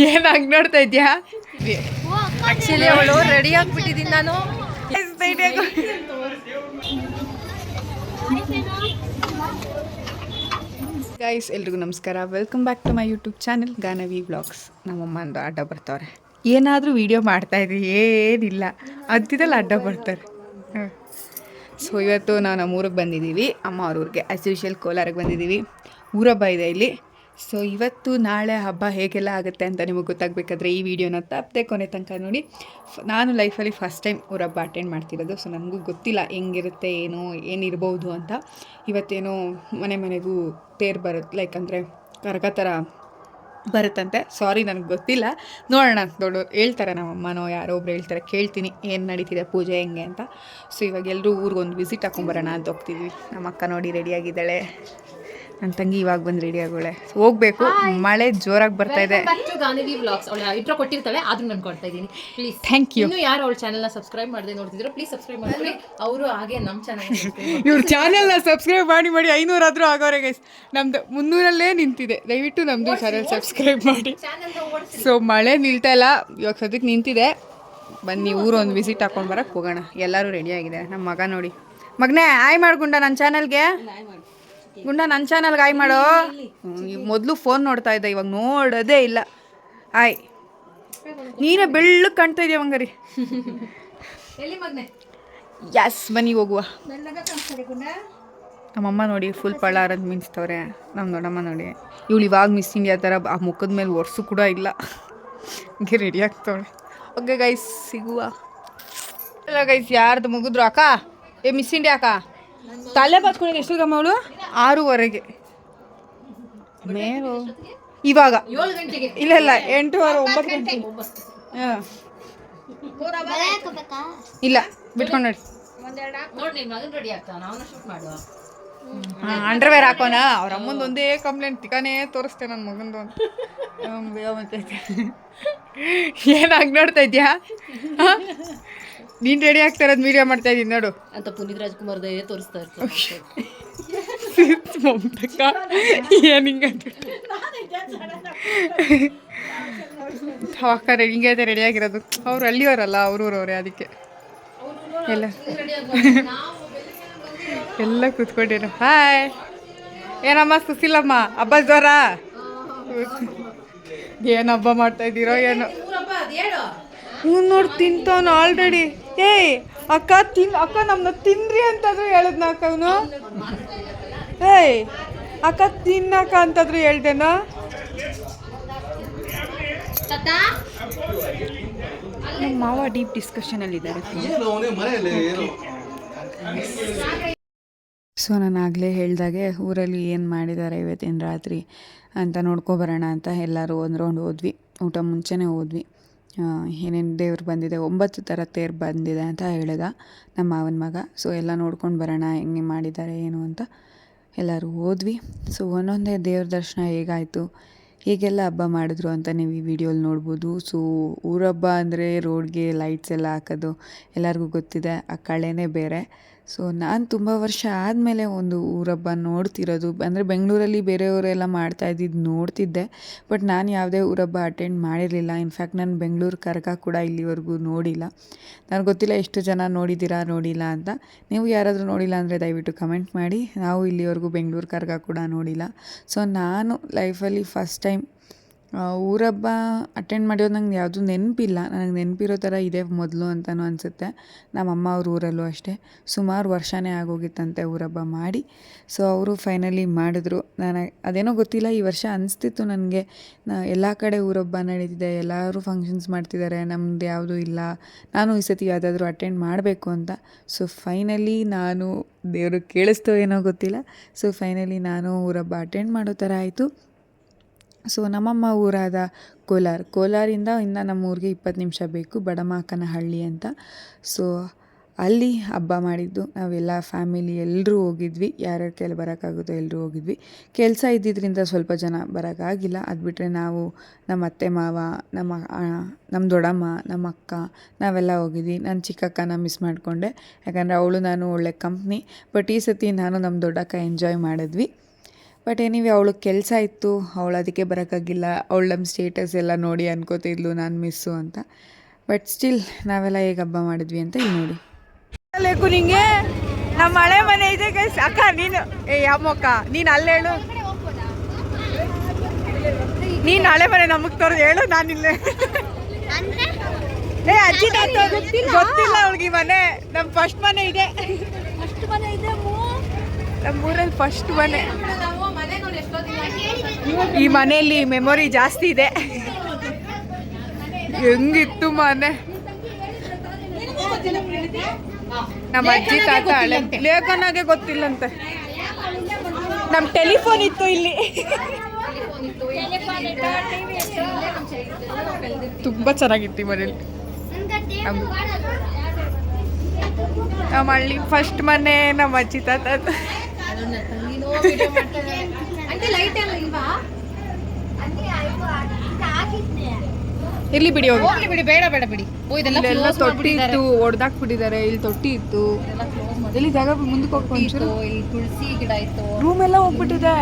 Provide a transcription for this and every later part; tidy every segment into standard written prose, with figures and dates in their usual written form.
ಏನಾಗಿ ನೋಡ್ತಾ ಇದ್ಯಾ? ಆಕ್ಚುಲಿ ಅವಳು ರೆಡಿ ಆಗ್ಬಿಟ್ಟಿದ್ದೀನಿ ನಾನು. ಗೈಸ್ ಎಲ್ರಿಗೂ ನಮಸ್ಕಾರ, welcome back to my YouTube channel Ganavi vlogs. ನಮ್ಮಮ್ಮ ಒಂದು ಅಡ್ಡ ಬರ್ತಾವ್ರೆ, ಏನಾದರೂ ವೀಡಿಯೋ ಮಾಡ್ತಾಯಿದ್ರಿ ಏನಿಲ್ಲ ಅಂತಿದ್ದಲ್ಲಿ ಅಡ್ಡ ಬರ್ತಾರೆ. ಸೊ ಇವತ್ತು ನಾವು ನಮ್ಮ ಊರಿಗೆ ಬಂದಿದ್ದೀವಿ, ಅಮ್ಮ ಅವ್ರ ಊರಿಗೆ. ಆ್ಯಸ್ ಯೂಶುವಲ್ ಕೋಲಾರಿಗೆ ಬಂದಿದ್ದೀವಿ. ಊರಬ್ಬ ಇದೆ ಇಲ್ಲಿ. ಸೊ ಇವತ್ತು ನಾಳೆ ಹಬ್ಬ ಹೇಗೆಲ್ಲ ಆಗುತ್ತೆ ಅಂತ ನಿಮಗೆ ಗೊತ್ತಾಗಬೇಕಾದ್ರೆ ಈ ವಿಡಿಯೋನ ತಪ್ಪದೆ ಕೊನೆ ತನಕ ನೋಡಿ. ನಾನು ಲೈಫಲ್ಲಿ ಫಸ್ಟ್ ಟೈಮ್ ಊರಬ್ಬ ಅಟೆಂಡ್ ಮಾಡ್ತಿರೋದು. ಸೊ ನನಗೂ ಗೊತ್ತಿಲ್ಲ ಹೆಂಗಿರುತ್ತೆ, ಏನಿರ್ಬೋದು ಅಂತ. ಇವತ್ತೇನೋ ಮನೆಗೂ ತೇರು ಬರುತ್ತೆ, ಲೈಕ್ ಅಂದರೆ ಕರಗ ಥರ ಬರುತ್ತಂತೆ. ಸಾರಿ, ನನಗೆ ಗೊತ್ತಿಲ್ಲ, ನೋಡೋಣ. ದೊಡ್ಡವ್ರು ಹೇಳ್ತಾರೆ, ನಮ್ಮಮ್ಮನೋ ಯಾರೋ ಒಬ್ರು ಹೇಳ್ತಾರೆ, ಕೇಳ್ತೀನಿ ಏನು ನಡೀತಿದೆ ಪೂಜೆ ಹೆಂಗೆ ಅಂತ. ಸೊ ಇವಾಗ ಎಲ್ಲರೂ ಊರಿಗೊಂದು ವಿಸಿಟ್ ಹಾಕೊಂಬರೋಣ ಅಂತ ಹೋಗ್ತಿದ್ವಿ. ನಮ್ಮ ಅಕ್ಕ ನೋಡಿ ರೆಡಿಯಾಗಿದ್ದಾಳೆ, ನನ್ನ ತಂಗಿ ಇವಾಗ ಬಂದು ರೆಡಿ ಆಗೋಳೆ. ಹೋಗ್ಬೇಕು, ಮಳೆ ಜೋರಾಗಿ ಬರ್ತಾ ಇದೆ. ಗಾನವಿ ವ್ಲಾಗ್ಸ್ ಅವಳ ಇಂಟ್ರೋ ಕೊಟ್ಟಿರ್ತಾಳೆ, ಆದ್ರೂ ನಾನು ಕೊಡ್ತಾ ಇದ್ದೀನಿ. Please thank you. ಇನ್ನು ಯಾರು ಅವಳ ಚಾನಲ್ನ ಸಬ್ಸ್ಕ್ರೈಬ್ ಮಾಡದೆ ನೋಡ್ತಿದ್ರು ಪ್ಲೀಸ್ ಸಬ್ಸ್ಕ್ರೈಬ್ ಮಾಡ್ಕೊಳ್ಳಿ. ಅವರು ಹಾಗೆ ನಮ್ಮ ಚಾನಲ್ ಇವ್ರ ಚಾನಲ್ನ ಸಬ್ಸ್ಕ್ರೈಬ್ ಮಾಡಿ 500 ಆದರೂ ಆಗೋರೆ ಗೈಸ್. ನಮ್ದು 300 ನಿಂತಿದೆ, ದಯವಿಟ್ಟು ನಮ್ಮದು ಚಾನಲ್ ಸಬ್ಸ್ಕ್ರೈಬ್ ಮಾಡಿ. ಸೊ ಮಳೆ ನಿಲ್ತಾ ಇಲ್ಲ, ಇವಾಗ ಸದ್ಯಕ್ಕೆ ನಿಂತಿದೆ. ಬನ್ನಿ ಊರು ಒಂದು ವಿಸಿಟ್ ಹಾಕೊಂಡು ಬರೋಕ್ಕೆ ಹೋಗೋಣ. ಎಲ್ಲರೂ ರೆಡಿ ಆಗಿದೆ. ನಮ್ಮ ಮಗ ನೋಡಿ, ಮಗನೇ ಆಯ್ ಮಾಡ್ಕೊಂಡ ನನ್ನ ಚಾನಲ್ಗೆ. ಗುಂಡ ನನ್ನ ಚಾನಲ್ಗೆ ಆಯ್ ಮಾಡೋ. ಮೊದಲು ಫೋನ್ ನೋಡ್ತಾ ಇದ್ದೆ, ಇವಾಗ ನೋಡೋದೇ ಇಲ್ಲ. ಆಯ್, ನೀನೇ ಬೆಳ್ಳಗೆ ಕಾಣ್ತಾ ಇದೆಯಾ ಮಂಗರಿ. ಯಸ್, ಬನ್ನಿ ಹೋಗುವ. ನಮ್ಮಮ್ಮ ನೋಡಿ ಫುಲ್ ಪಳ್ಳಾರದು ಮಿಂಚ್ತವ್ರೆ. ನಮ್ಮ ದೊಡ್ಡಮ್ಮ ನೋಡಿ, ಇವಳು ಇವಾಗ ಮಿಸ್ ಇಂಡಿಯಾ ಥರ ಆ ಮುಖದ ಮೇಲೆ ಒರ್ಸು ಕೂಡ ಇಲ್ಲ, ಹಂಗೆ ರೆಡಿ ಆಗ್ತವಳೆ. ಓಕೆ ಗೈಸ್, ಸಿಗುವ. ಇಲ್ಲ ಗೈಸ್, ಯಾರ್ದು ಮುಗಿದ್ರು ಅಕ್ಕ? ಮಿಸ್ ಇಂಡಿಯಾ ಅಕ್ಕ ತಲೆ ಬಾಚ್ಕೊಂಡಿದ್ದು ಎಷ್ಟು ಗಮ್ಮ ಅವಳು? 6:15 ಮೇವು. ಇವಾಗ ಇಲ್ಲ 8:30 9 ಗಂಟೆ. ಹಾಂ ಇಲ್ಲ, ಬಿಟ್ಕೊಂಡು ನೋಡಿ. ಹಾಂ, ಅಂಡರ್ವೇರ್ ಹಾಕೋಣ. ಅವ್ರ ಅಮ್ಮಂದು ಒಂದೇ ಕಂಪ್ಲೇಂಟ್, ತಿಕಾನೇ ತೋರಿಸ್ತೇನೆ ನನ್ನ ಮಗಂದು ಅಂತ. ಏನಾಗಿ ನೋಡ್ತಾ ಇದ್ಯಾ? ನೀನು ರೆಡಿ ಆಗ್ತಾ ಇರೋದು ವೀಡಿಯೋ ಮಾಡ್ತಾ ಇದ್ದೀನಿ ನೋಡು ಅಂತ ಪುನೀತ್ ರಾಜ್ಕುಮಾರ್ದೇ ತೋರಿಸ್ತಾ ಇರ್ತಾರೆ. ಏನು ಹಿಂಗಂತ ಹಿಂಗೆ ಐತೆ ರೆಡಿ ಆಗಿರೋದು. ಅವ್ರು ಹಳ್ಳಿಯವರಲ್ಲ, ಅವ್ರವ್ರವ್ರೆ, ಅದಕ್ಕೆ ಎಲ್ಲ ಕೂತ್ಕೊಂಡಿರೋ. ಹಾಯ್, ಏನಮ್ಮ ಸುಶೀಲಮ್ಮ, ಹಬ್ಬ ಜ್ವರ? ಏನು ಹಬ್ಬ ಮಾಡ್ತಾ ಇದ್ದೀರೋ ಏನೋ. ಹ್ಞೂ ನೋಡಿ, ತಿಂತವನು ಆಲ್ರೆಡಿ. ಏಯ್ ಅಕ್ಕ ಅಕ್ಕ ನಮ್ಮನ್ನ ತಿನ್ರಿ ಅಂತಾದ್ರು ಹೇಳಿದ್ನ ಅಕ್ಕ ಅವನು. ಏಯ್ ಅಕ್ಕ ತಿನ್ನಕ್ಕ ಅಂತಾದ್ರು ಹೇಳ್ದೇನೋ. ನಮ್ಮ ಮಾವ ಡೀಪ್ ಡಿಸ್ಕಷನಲ್ಲಿದ್ದಾರೆ. ಸೊ ನಾನು ಆಗಲೇ ಹೇಳ್ದಾಗೆ ಊರಲ್ಲಿ ಏನು ಮಾಡಿದ್ದಾರೆ ಇವತ್ತಿನ ರಾತ್ರಿ ಅಂತ ನೋಡ್ಕೊಬರೋಣ ಅಂತ ಎಲ್ಲರೂ ಒಂದು ರೌಂಡ್ ಹೋದ್ವಿ. ಊಟ ಮುಂಚೆನೇ ಹೋದ್ವಿ. ಏನೇನು ದೇವ್ರು ಬಂದಿದೆ, 9 ಥರ ತೇರು ಬಂದಿದೆ ಅಂತ ಹೇಳಿದ ನಮ್ಮ ಮಾವನ ಮಗ. ಸೊ ಎಲ್ಲ ನೋಡ್ಕೊಂಡು ಬರೋಣ ಹೆಂಗೆ ಮಾಡಿದ್ದಾರೆ ಏನು ಅಂತ ಎಲ್ಲರೂ ಹೋದ್ವಿ. ಸೊ ಒಂದೊಂದೇ ದೇವ್ರ ದರ್ಶನ ಹೇಗಾಯಿತು, ಹೇಗೆಲ್ಲ ಹಬ್ಬ ಮಾಡಿದ್ರು ಅಂತ ನೀವು ಈ ವಿಡಿಯೋಲಿ ನೋಡ್ಬೋದು. ಸೊ ಊರಬ್ಬ ಅಂದರೆ ರೋಡ್ಗೆ ಲೈಟ್ಸ್ ಎಲ್ಲ ಹಾಕೋದು ಎಲ್ಲರಿಗೂ ಗೊತ್ತಿದೆ, ಆ ಕಳೆನೇ ಬೇರೆ. ಸೊ ನಾನು ತುಂಬ ವರ್ಷ ಆದಮೇಲೆ ಒಂದು ಊರಬ್ಬ ನೋಡ್ತಿರೋದು. ಅಂದರೆ ಬೆಂಗಳೂರಲ್ಲಿ ಬೇರೆಯವರೆಲ್ಲ ಮಾಡ್ತಾಯಿದ್ದು ನೋಡ್ತಿದ್ದೆ, ಬಟ್ ನಾನು ಯಾವುದೇ ಊರಬ್ಬ ಅಟೆಂಡ್ ಮಾಡಿರಲಿಲ್ಲ. ಇನ್ಫ್ಯಾಕ್ಟ್ ನಾನು ಬೆಂಗಳೂರು ಕರಗ ಕೂಡ ಇಲ್ಲಿವರೆಗೂ ನೋಡಿಲ್ಲ. ನನಗೆ ಗೊತ್ತಿಲ್ಲ ಎಷ್ಟು ಜನ ನೋಡಿದ್ದೀರಾ ನೋಡಿಲ್ಲ ಅಂತ. ನೀವು ಯಾರಾದರೂ ನೋಡಿಲ್ಲ ಅಂದರೆ ದಯವಿಟ್ಟು ಕಮೆಂಟ್ ಮಾಡಿ. ನಾವು ಇಲ್ಲಿವರೆಗೂ ಬೆಂಗಳೂರು ಕರಗ ಕೂಡ ನೋಡಿಲ್ಲ. ಸೊ ನಾನು ಲೈಫಲ್ಲಿ ಫಸ್ಟ್ ಟೈಮ್ ಊರಬ್ಬ ಅಟೆಂಡ್ ಮಾಡಿರೋದು ನಂಗೆ ಯಾವುದೂ ನೆನಪಿಲ್ಲ. ನನಗೆ ನೆನಪಿರೋ ಥರ ಇದೆ ಮೊದಲು ಅಂತಲೂ ಅನಿಸುತ್ತೆ. ನಮ್ಮಮ್ಮ ಅವ್ರ ಊರಲ್ಲೂ ಅಷ್ಟೇ ಸುಮಾರು ವರ್ಷನೇ ಆಗೋಗಿತ್ತಂತೆ ಊರಬ್ಬ ಮಾಡಿ. ಸೊ ಅವರು ಫೈನಲಿ ಮಾಡಿದ್ರು. ಅದೇನೋ ಗೊತ್ತಿಲ್ಲ, ಈ ವರ್ಷ ಅನಿಸ್ತಿತ್ತು ನನಗೆ, ಎಲ್ಲ ಕಡೆ ಊರಬ್ಬ ನಡೀತಿದೆ, ಎಲ್ಲರೂ ಫಂಕ್ಷನ್ಸ್ ಮಾಡ್ತಿದ್ದಾರೆ, ನಮ್ಮದು ಯಾವುದೂ ಇಲ್ಲ, ನಾನು ಈ ಸತಿ ಯಾವುದಾದ್ರೂ ಅಟೆಂಡ್ ಮಾಡಬೇಕು ಅಂತ. ಸೊ ಫೈನಲಿ ನಾನು, ದೇವರು ಕೇಳಿಸ್ತೋ ಏನೋ ಗೊತ್ತಿಲ್ಲ, ಸೊ ಫೈನಲಿ ನಾನು ಊರಬ್ಬ ಅಟೆಂಡ್ ಮಾಡೋ ಥರ ಆಯಿತು. ಸೊ ನಮ್ಮಮ್ಮ ಊರಾದ ಕೋಲಾರಿಂದ ನಮ್ಮ ಊರಿಗೆ 20 ನಿಮಿಷ ಬೇಕು, ಬಡಮಾಕನಹಳ್ಳಿ ಅಂತ. ಸೊ ಅಲ್ಲಿ ಹಬ್ಬ ಮಾಡಿದ್ದು. ನಾವೆಲ್ಲ ಫ್ಯಾಮಿಲಿ ಎಲ್ಲರೂ ಹೋಗಿದ್ವಿ, ಯಾರ್ಯಾರ ಕೈಲಿ ಬರೋಕ್ಕಾಗುತ್ತೋ ಎಲ್ಲರೂ ಹೋಗಿದ್ವಿ. ಕೆಲಸ ಇದ್ದಿದ್ದರಿಂದ ಸ್ವಲ್ಪ ಜನ ಬರೋಕ್ಕಾಗಿಲ್ಲ. ಅದು ಬಿಟ್ಟರೆ ನಾವು, ನಮ್ಮ ಅತ್ತೆ ಮಾವ, ನಮ್ಮ ದೊಡ್ಡಮ್ಮ, ನಮ್ಮ ಅಕ್ಕ, ನಾವೆಲ್ಲ ಹೋಗಿದ್ವಿ. ನಾನು ಚಿಕ್ಕಕ್ಕನ ಮಿಸ್ ಮಾಡಿಕೊಂಡೆ, ಯಾಕಂದರೆ ಅವಳು ನಾನು ಒಳ್ಳೆ ಕಂಪ್ನಿ. ಬಟ್ ಈ ಸತಿ ನಾನು ನಮ್ಮ ದೊಡ್ಡಕ್ಕ ಎಂಜಾಯ್ ಮಾಡಿದ್ವಿ. ಬಟ್ ಎನಿವೆ ಅವಳಿಗೆ ಕೆಲಸ ಇತ್ತು, ಅವಳು ಅದಕ್ಕೆ ಬರೋಕ್ಕಾಗಿಲ್ಲ. ಅವಳು ನಮ್ಮ ಸ್ಟೇಟಸ್ ಎಲ್ಲ ನೋಡಿ ಅನ್ಕೋತಿದ್ಲು ನಾನು ಮಿಸ್ಸು ಅಂತ. ಬಟ್ ಸ್ಟಿಲ್ ನಾವೆಲ್ಲ ಹೇಗೆ ಹಬ್ಬ ಮಾಡಿದ್ವಿ ಅಂತ ಇಲ್ಲಿ ನೋಡಿ. ಬೇಕು ನಿಂಗೆ ನಮ್ಮ ಹಳೆ ಮನೆ ಇದೆ ಗೈಸ್. ಅಕ್ಕ ನೀನು ಯಾಮಕ್ಕ ನೀನು ಅಲ್ಲಿ ಹೇಳು, ನೀನು ಹಳೆ ಮನೆ ನಮಗೆ ತೋರಿಸಿ ಹೇಳು. ನಾನಿಲ್ಲ ಅಜ್ಜಿ ಗೊತ್ತಿಲ್ಲ ಅವಳಿಗೆ. ಮನೆ ನಮ್ಮ ಫಸ್ಟ್ ಮನೆ ಇದೆ, ನಮ್ಮೂರಲ್ಲಿ ಫಸ್ಟ್ ಮನೆ. ಈ ಮನೆಯಲ್ಲಿ ಮೆಮೊರಿ ಜಾಸ್ತಿ ಇದೆ. ಹೆಂಗಿತ್ತು ಮನೆ. ನಮ್ಮ ಅಜ್ಜಿ ತಾತ ಹಳೆ ಲೇಖನಾಗೆ ಗೊತ್ತಿಲ್ಲಂತೆ. ನಮ್ಮ ಟೆಲಿಫೋನ್ ಇತ್ತು ಇಲ್ಲಿ, ತುಂಬ ಚೆನ್ನಾಗಿತ್ತು ಈ ಮನೇಲಿ. ನಮ್ಮ ಹಳ್ಳಿ ಫಸ್ಟ್ ಮನೆ ನಮ್ಮ ಅಜ್ಜಿ ತಾತ. ಇಲ್ಲಿ ಬಿಡಿ ಹೋಗಿ ಬಿಡಿ, ಬೇಡ ಬೇಡ ಬಿಡಿ. ಇದೆಲ್ಲ ತೊಟ್ಟಿ ಇತ್ತು, ಹೊಡೆದಾಕ್ಬಿಟ್ಟಿದ್ದಾರೆ. ಇಲ್ಲಿ ತೊಟ್ಟಿ ಇತ್ತು, ಇಲ್ಲಿ ಜಾಗ ಮುಂದಕ್ಕೆ ಹೋಗ್ಕೊಂಡು ಇಲ್ಲಿ ತುಳಸಿ ಗಿಡ ಇತ್ತು. ರೂಮ್ ಎಲ್ಲ ಹೋಗ್ಬಿಟ್ಟಿದೆ.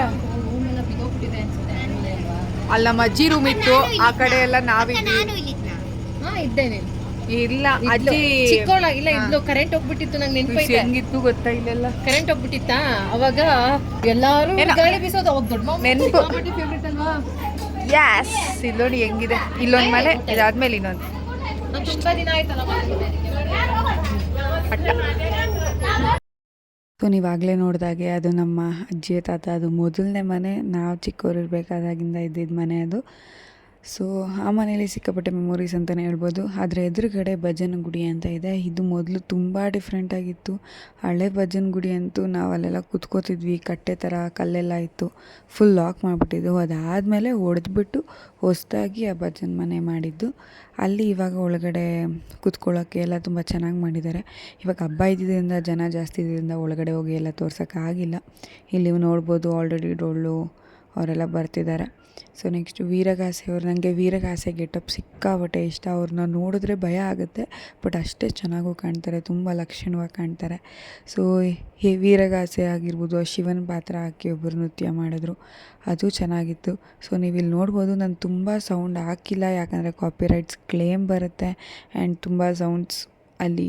ಅಲ್ಲಿ ನಮ್ಮ ಅಜ್ಜಿ ರೂಮ್ ಇತ್ತು, ಆ ಕಡೆ ಎಲ್ಲ ನಾವಿದ್ವಿ. ಇದ್ದೇನೆ ಇಲ್ಲ ಅಜ್ಜಿ ಚಿಕ್ಕವಳ ಇಲ್ಲ ಇದ್ಲು. ಕರೆಂಟ್ ಹೋಗ್ಬಿಟ್ಟಿತ್ತು, ನಂಗೆ ನೆನಪೈತೆ. ಹೆಂಗಿತ್ತು ಗೊತ್ತಾ ಇಲ್ಲೆಲ್ಲ. ಕರೆಂಟ್ ಹೋಗ್ಬಿಟ್ಟಿತ್ತಾ ಅವಾಗ ಎಲ್ಲಾರು ಗಾಳಿ ಬೀಸೋದು. ಅವಾಗ ದೊಡ್ಡ ನೆನಪು. ಫೇವ್ರೇಟ್ ಅಲ್ವಾ? ಯಾಸ್ ಇಲ್ಲಿ ನೋಡಿ ಹೆಂಗಿದೆ. ಇಲ್ಲೊಂದು ಮನೆ, ಇದಾದ್ಮೇಲೆ ಇನ್ನೊಂದು. ತುಂಬಾ ದಿನ ಆಯ್ತಲ್ಲ. ಸೊ ನೀವಾಗಲೇ ನೋಡಿದಾಗೆ ಅದು ನಮ್ಮ ಅಜ್ಜಿಯ ತಾತ. ಅದು ಮೊದಲನೇ ಮನೆ, ನಾವು ಚಿಕ್ಕವರಿರ್ಬೇಕಾದಾಗಿಂದ ಇದ್ದಿದ್ದ ಮನೆ ಅದು. ಸೊ ಆ ಮನೇಲಿ ಸಿಕ್ಕಾಪಟ್ಟೆ ಮೆಮೊರೀಸ್ ಅಂತಲೇ ಹೇಳ್ಬೋದು. ಆದರೆ ಎದುರುಗಡೆ ಭಜನ ಗುಡಿ ಅಂತ ಇದೆ. ಇದು ಮೊದಲು ತುಂಬ ಡಿಫ್ರೆಂಟಾಗಿತ್ತು. ಹಳೆ ಭಜನ ಗುಡಿ ಅಂತೂ ನಾವು ಅಲ್ಲೆಲ್ಲ ಕೂತ್ಕೋತಿದ್ವಿ. ಕಟ್ಟೆ ಥರ ಕಲ್ಲೆಲ್ಲ ಇತ್ತು, ಫುಲ್ ಲಾಕ್ ಮಾಡಿಬಿಟ್ಟಿದ್ದು. ಅದಾದಮೇಲೆ ಹೊಡೆದ್ಬಿಟ್ಟು ಹೊಸದಾಗಿ ಆ ಭಜನ ಮನೆ ಮಾಡಿದ್ದು. ಅಲ್ಲಿ ಇವಾಗ ಒಳಗಡೆ ಕೂತ್ಕೊಳ್ಳೋಕ್ಕೆ ಎಲ್ಲ ತುಂಬ ಚೆನ್ನಾಗಿ ಮಾಡಿದ್ದಾರೆ. ಇವಾಗ ಹಬ್ಬ ಇದ್ದಿದ್ದರಿಂದ ಜನ ಜಾಸ್ತಿ ಇದ್ದಿದ್ದರಿಂದ ಒಳಗಡೆ ಹೋಗಿ ಎಲ್ಲ ತೋರ್ಸೋಕ್ಕಾಗಿಲ್ಲ. ಇಲ್ಲಿ ನೋಡ್ಬೋದು ಆಲ್ರೆಡಿ ಡೊಳ್ಳು ಅವರೆಲ್ಲ ಬರ್ತಿದ್ದಾರೆ. ಸೊ ನೆಕ್ಸ್ಟ್ ವೀರಗಾಸೆ ಅವರು. ನನಗೆ ವೀರಗಾಸೆ ಗೆಟಪ್ ಸಿಕ್ಕಾಪಟ್ಟೆ ಇಷ್ಟ. ಅವ್ರನ್ನ ನೋಡಿದ್ರೆ ಭಯ ಆಗುತ್ತೆ, ಬಟ್ ಅಷ್ಟೇ ಚೆನ್ನಾಗೂ ಕಾಣ್ತಾರೆ, ತುಂಬ ಲಕ್ಷಣವಾಗಿ ಕಾಣ್ತಾರೆ. ಸೊ ವೀರಗಾಸೆ ಆಗಿರ್ಬೋದು, ಶಿವನ ಪಾತ್ರ ಹಾಕಿ ಒಬ್ಬರು ನೃತ್ಯ ಮಾಡಿದ್ರು, ಅದು ಚೆನ್ನಾಗಿತ್ತು. ಸೊ ನೀವು ಇಲ್ಲಿ ನೋಡ್ಬೋದು, ನಾನು ತುಂಬ ಸೌಂಡ್ ಹಾಕಿಲ್ಲ, ಯಾಕಂದರೆ ಕಾಪಿರೈಟ್ಸ್ ಕ್ಲೇಮ್ ಬರುತ್ತೆ. ಆ್ಯಂಡ್ ತುಂಬ ಸೌಂಡ್ಸ್ ಅಲ್ಲಿ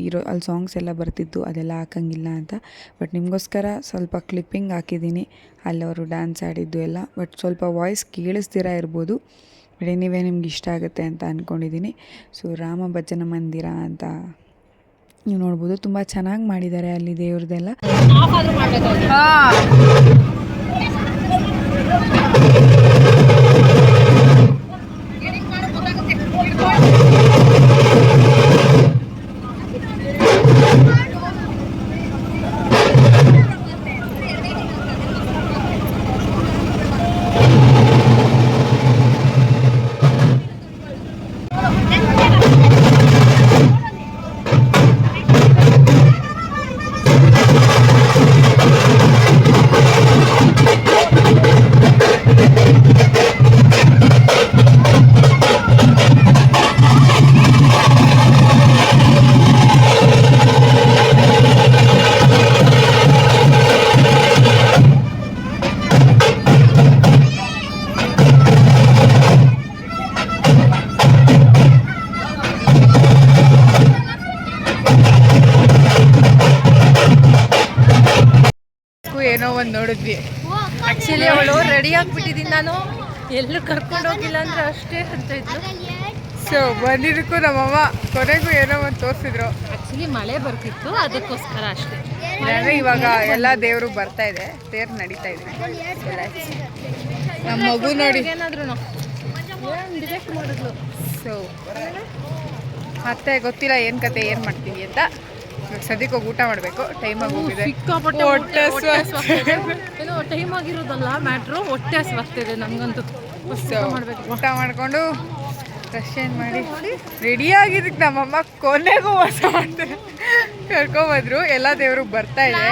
ಸಾಂಗ್ಸ್ ಎಲ್ಲ ಬರ್ತಿದ್ದು, ಅದೆಲ್ಲ ಹಾಕಂಗಿಲ್ಲ ಅಂತ. ಬಟ್ ನಿಮಗೋಸ್ಕರ ಸ್ವಲ್ಪ ಕ್ಲಿಪ್ಪಿಂಗ್ ಹಾಕಿದ್ದೀನಿ, ಅಲ್ಲಿ ಅವರು ಡ್ಯಾನ್ಸ್ ಆಡಿದ್ದು ಎಲ್ಲ. ಬಟ್ ಸ್ವಲ್ಪ ವಾಯ್ಸ್ ಕೇಳಿಸ್ದಿರ ಇರ್ಬೋದು, ಬಟ್ ಎನಿವೇ ನಿಮ್ಗೆ ಇಷ್ಟ ಆಗುತ್ತೆ ಅಂತ ಅಂದ್ಕೊಂಡಿದ್ದೀನಿ. ಸೊ ರಾಮ ಭಜನ ಮಂದಿರ ಅಂತ ನೀವು ನೋಡ್ಬೋದು, ತುಂಬ ಚೆನ್ನಾಗಿ ಮಾಡಿದ್ದಾರೆ ಅಲ್ಲಿ ದೇವ್ರದ್ದೆಲ್ಲ. ಏನೋ ಒಂದು ನೋಡಿದ್ವಿ. ಆಕ್ಚುಲಿ ಅವಳು ರೆಡಿ ಆಗ್ಬಿಟ್ಟಿದ್ದೀನಿ, ನಾನು ಎಲ್ಲೂ ಕರ್ಕೊಂಡು ಹೋಗಿಲ್ಲ ಅಂದ್ರೆ ಅಷ್ಟೇ ಅಂತ ಇದ್ರು. ಸೊ ಬಂದಿದ್ದಕ್ಕೂ ನಮ್ಮಮ್ಮ ಕೊನೆಗೂ ಏನೋ ಒಂದು ತೋರಿಸಿದ್ರು. ಆಕ್ಚುಲಿ ಮಳೆ ಬರ್ತಿತ್ತು, ಅದಕ್ಕೋಸ್ಕರ ಅಷ್ಟೇ. ಅಂದರೆ ಇವಾಗ ಎಲ್ಲ ದೇವರು ಬರ್ತಾ ಇದೆ, ತೇರು ನಡೀತಾ ಇದೆ. ನಮ್ಮ ಮಗು ನೋಡಿ ಏನಾದ್ರು ಡಿಟೆಕ್ಟ್ ಮಾಡಿದ್ಲು. ಸೊ ಮತ್ತೆ ಗೊತ್ತಿಲ್ಲ ಏನು ಕತೆ, ಏನು ಮಾಡ್ತೀವಿ ಅಂತ. ಸದ್ಯಕ್ಕೆ ಹೋಗಿ ಊಟ ಮಾಡಬೇಕು, ಟೈಮ್ ಆಗಿ ಹೋಗಿದೆ. ಏನೋ ಟೈಮ್ ಆಗಿರೋದಲ್ಲ ಮ್ಯಾಟ್ರು, ಹೊಟ್ಟೆ ಹಸ್ವಾಗ್ತಿದೆ ನನಗಂತೂ. ಊಟ ಮಾಡಿಕೊಂಡು ಫ್ರೆಶ್ ಚೇಂಜ್ ಮಾಡಿ ರೆಡಿ ಆಗಿದ್ದಕ್ಕೆ ನಮ್ಮಮ್ಮ ಕೊನೆಗೂ ಹೊಸ ಮಾಡ್ತಾರೆ ಕರ್ಕೊಂಬಂದ್ರು. ಎಲ್ಲ ದೇವರು ಬರ್ತಾ ಇದೆ.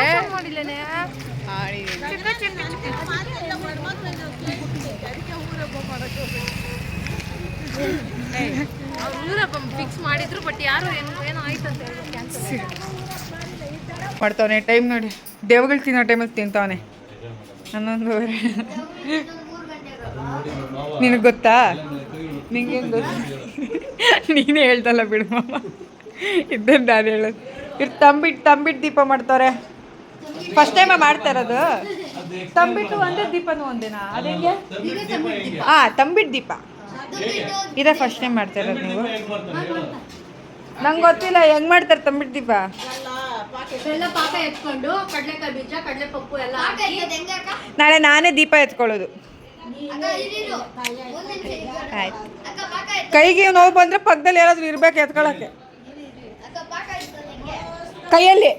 ಫಿಕ್ಸ್ ಮಾಡಿದ್ರು, ಬಟ್ ಯಾರು ಏನೋ ಆಯ್ತು ಅಂತ ಹೇಳಿ ಮಾಡ್ತಾವನೆ. ಟೈಮ್ ನೋಡಿ, ದೇವಗಳು ತಿನ್ನೋ ಟೈಮಲ್ಲಿ ತಿಂತಾವನೆ. 11:30. ನಿನಗೆ ಗೊತ್ತಾ? ನಿಂಗೇನು ಗೊತ್ತು? ನೀನೇ ಹೇಳ್ದಲ್ಲ ಬಿಡು ಮಾಮ, ಇದ್ದದ್ದು ನಾನು ಹೇಳೋದು. ಇವ್ರು ತಂಬಿಟ್ಟು ದೀಪ ಮಾಡ್ತಾರೆ. ಫಸ್ಟ್ ಟೈಮ ಮಾಡ್ತಾ ಇರೋದು. ತಂಬಿಟ್ಟು ಒಂದೇ ದೀಪನೂ ಒಂದೇನಾ? ಅದೇಗೆ? ಹಾಂ, ತಂಬಿಟ್ಟು ದೀಪ ಇದೇ ಫಸ್ಟ್ ಟೈಮ್ ಮಾಡ್ತಾ ಇರೋದು ನೀವು? ನಂಗೆ ಗೊತ್ತಿಲ್ಲ ಹೆಂಗೆ ಮಾಡ್ತಾರೆ ತಂಬಿಟ್ಟು ದೀಪ. ಪಾಕ ಎತ್ಕೊಂಡು ಕಡಲೆಕಾಯಿ ಬೀಜ ಕಡಲೆಪಪ್ಪು ಎಲ್ಲ ನಾಳೆ ನಾನೇ ದೀಪ ಎತ್ಕೊಳ್ಳೋದು. ಆಯ್ತು. ಕೈಗೆ ನೋವು ಬಂದರೆ ಪಕ್ಕದಲ್ಲಿ ಯಾರಾದ್ರೂ ಇರ್ಬೇಕು ಎತ್ಕೊಳ್ಳೋಕ್ಕೆ. ಕೈಯಲ್ಲಿ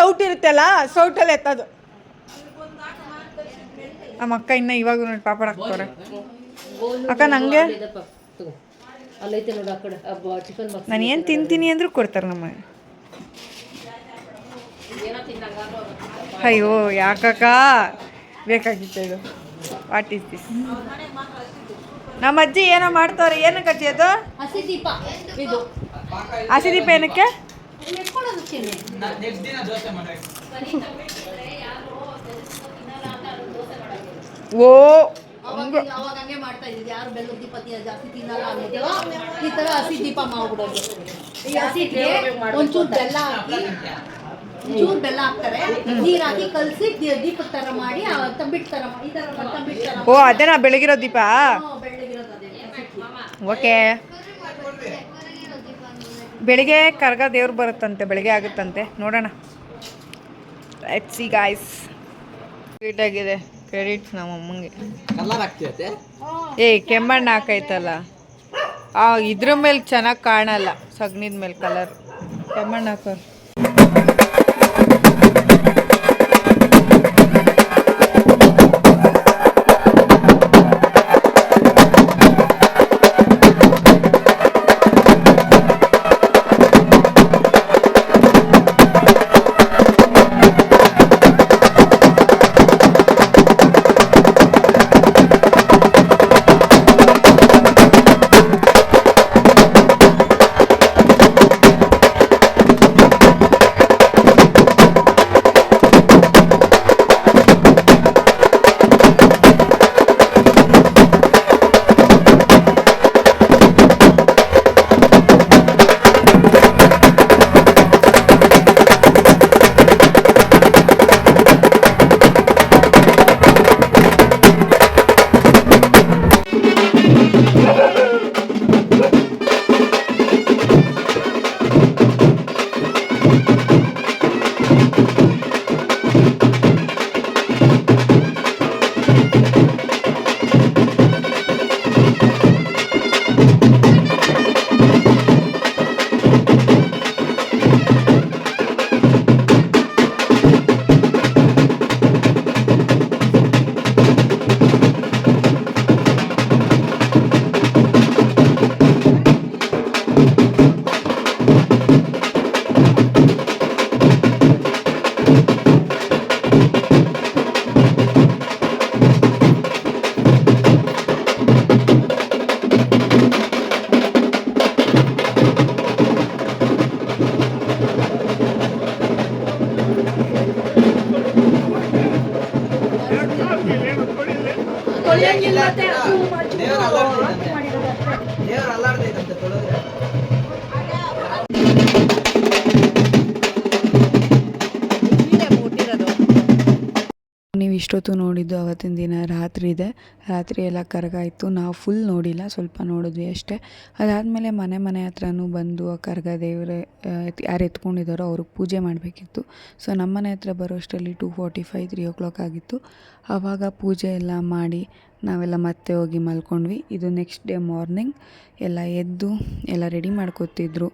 ಸೌಟ್ ಇರುತ್ತಲ್ಲ, ಸೌಟಲ್ಲಿ ಎತ್ತೋದು. ನಮ್ಮ ಅಕ್ಕ ಇನ್ನು ಇವಾಗ ನೋಡಿ ಪಾಪಡ್ ಹಾಕ್ತಾರೆ. ಅಕ್ಕ ನನಗೆ ನಾನು ಏನು ತಿಂತೀನಿ ಅಂದರೂ ಕೊಡ್ತಾರೆ ನಮ್ಮ. ಅಯ್ಯೋ ಯಾಕಕ್ಕ ಬೇಕಾಗಿತ್ತು ಇದು. What is this? ನಮ್ಮ ಅಜ್ಜಿ ಏನೋ ಮಾಡ್ತಾರೆ. ಏನಕ್ಕೆ ಅಜ್ಜಿ ಅದು? ಹಸಿ ದೀಪ. ಇದು ಹಸಿ ದೀಪ ಏನಕ್ಕೆ? ಓ ಅವಾಗ ಹಂಗೆ ಮಾಡ್ತಾ ಇದ್ದಿದ್ದು. ಯಾರು ಬೆಲ್ಲದ ದೀಪ ಜಾಸ್ತಿ ತಿನ್ನಲ್ಲ ಅನ್ನೋದು ಈ ತರ ಹಸಿ ದೀಪ ಮಾಡ್ಬಿಡೋದು. ಈ ಹಸಿಗೆ ಒಂಚೂರು ಬೆಲ್ಲ ಹಾಕಿ, ಚೂರು ಬೆಲ್ಲ ಹಾಕ್ತಾರೆ, ನೀರು ಹಾಕಿ ಕಲಸಿ ದೀಪದ ತರ ಮಾಡಿ ತಂಬಿಟ್ಟು ತರ ಈ ತರ ತಂಬಿಟ್ಟು ತರ. ಓ ಅದೇನಾ ಬೆಳಗಿರೋ ದೀಪ? ಬೆಳ್ಳಗಿರೋದು ಅದೇ. ಓಕೆ. ಬೆಳಿಗ್ಗೆ ಕರ್ಗ ದೇವ್ರು ಬರುತ್ತಂತೆ, ಬೆಳಿಗ್ಗೆ ಆಗುತ್ತಂತೆ, ನೋಡೋಣ. Let's see guys. ಸ್ವೀಟ್ ಆಗಿದೆ. ಕ್ರೆಡಿಟ್ಸ್ ನಮ್ಮ ಅಮ್ಮಂಗೆ. ಕೆಮ್ಮಣ್ಣ ಹಾಕೈತಲ್ಲ, ಇದ್ರ ಮೇಲೆ ಚೆನ್ನಾಗಿ ಕಾಣಲ್ಲ, ಸಗಣಿದ ಮೇಲೆ ಕಲರ್. ಕೆಮ್ಮಣ್ಣ ಹಾಕೋರು. ನೀವು ಇಷ್ಟೊತ್ತು ನೋಡಿದ್ದು ಅವತ್ತಿನ ದಿನ ರಾತ್ರಿ ಇದೆ. ರಾತ್ರಿ ಎಲ್ಲ ಕರಗಾಯಿತು. ನಾವು ಫುಲ್ ನೋಡಿಲ್ಲ, ಸ್ವಲ್ಪ ನೋಡಿದ್ವಿ ಅಷ್ಟೇ. ಅದಾದಮೇಲೆ ಮನೆ ಹತ್ರನೂ ಬಂದು ಆ ಕರಗ ದೇವರೇ ಯಾರು ಎತ್ಕೊಂಡಿದ್ದಾರೋ ಅವ್ರಿಗೆ ಪೂಜೆ ಮಾಡಬೇಕಿತ್ತು. ಸೊ ನಮ್ಮ ಮನೆ ಹತ್ರ ಬರೋಷ್ಟರಲ್ಲಿ 2:45 3 o'clock ಆಗಿತ್ತು. ಆವಾಗ ಪೂಜೆ ಎಲ್ಲ ಮಾಡಿ ನಾವೆಲ್ಲ ಮತ್ತೆ ಹೋಗಿ ಮಲ್ಕೊಂಡ್ವಿ. ಇದು ನೆಕ್ಸ್ಟ್ ಡೇ ಮಾರ್ನಿಂಗ್ ಎಲ್ಲ ಎದ್ದು ಎಲ್ಲ ರೆಡಿ ಮಾಡ್ಕೊತಿದ್ರು